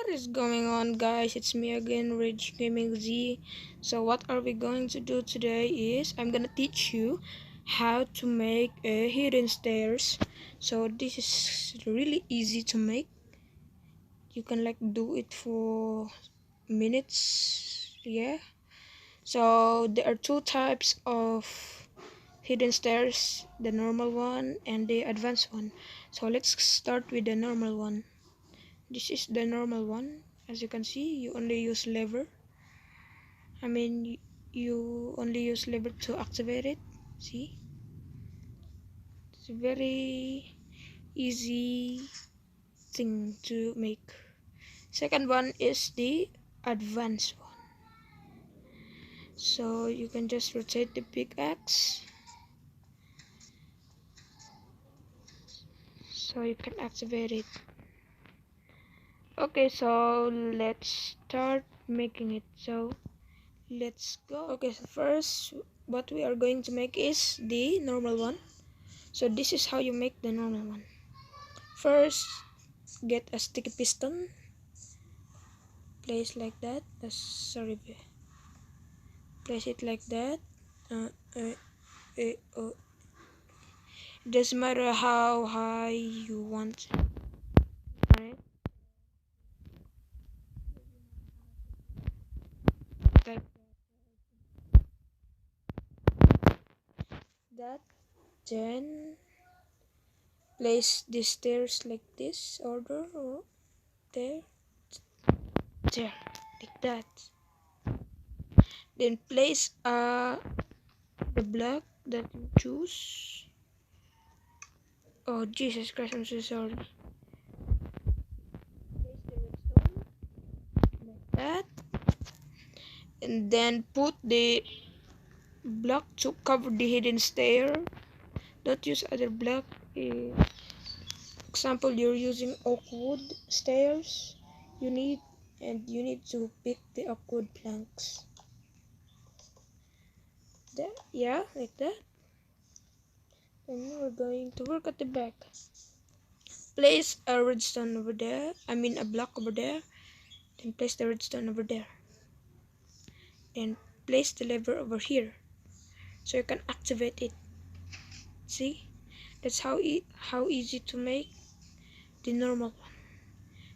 What is going on, guys? It's me again, Rich Gaming Z. So what are we going to do today is I'm gonna teach you how to make a hidden stairs. So this is really easy to make. You can do it for minutes. Yeah. So there are two types of hidden stairs, the normal one and the advanced one. So let's start with the normal one. This is the normal one. As you can see, you only use lever. You only use lever to activate it. See, it's a very easy thing to make. Second one is the advanced one. So you can just rotate the pickaxe so you can activate it. Okay, so let's start making it. So let's go. Okay, so first what we are going to make is the normal one. So this is how you make the normal one. First, get a sticky piston, place like that. Place it like that. Uh, uh, oh. It doesn't matter how high you want. Right? Like that. Then place the stairs like this order, or there, like that. Then place the block that you choose. Oh Jesus Christ, I'm so sorry. Like that, and then put the block to cover the hidden stair. Don't use other block. Example, you're using oak wood stairs. You need to pick the oak wood planks. There, yeah, like that. And we're going to work at the back. Place a redstone over there. A block over there. Then place the redstone over there. Then place the lever over here, so you can activate it. See, that's how easy to make the normal one.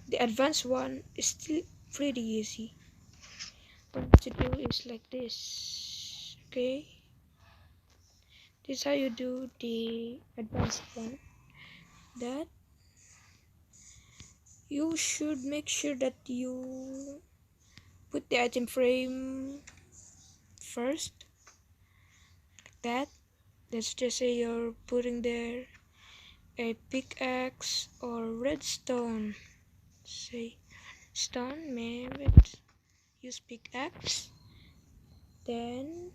The advanced one is still pretty easy. What to do is like this. Okay, this is how you do the advanced one. That you should make sure that you put the item frame first, like that. Let's just say you're putting there a pickaxe or redstone. Say stone, maybe use pickaxe. Then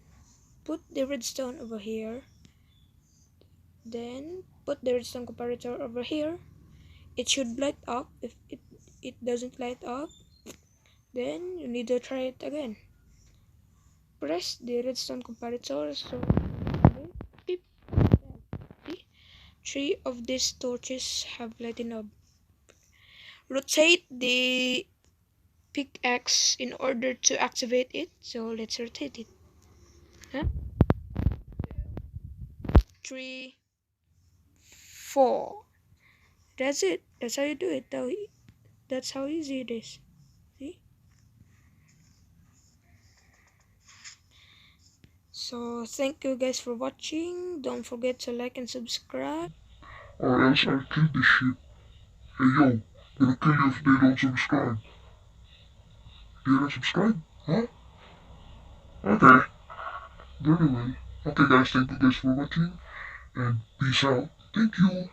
put the redstone over here. Then put the redstone comparator over here. It should light up. If it doesn't light up, then you need to try it again. Press the redstone comparator so beep. See? 3 of these torches have lighted up. Rotate the pickaxe in order to activate it. So let's rotate it. 3, 4. That's it. That's how you do it. That's how easy it is. See? So thank you guys for watching. Don't forget to like and subscribe. Or else I'll kill this shit. Hey yo, gonna kill you if they don't subscribe. They don't subscribe? Huh? Okay. Very well. Okay guys, thank you guys for watching and peace out. Thank you.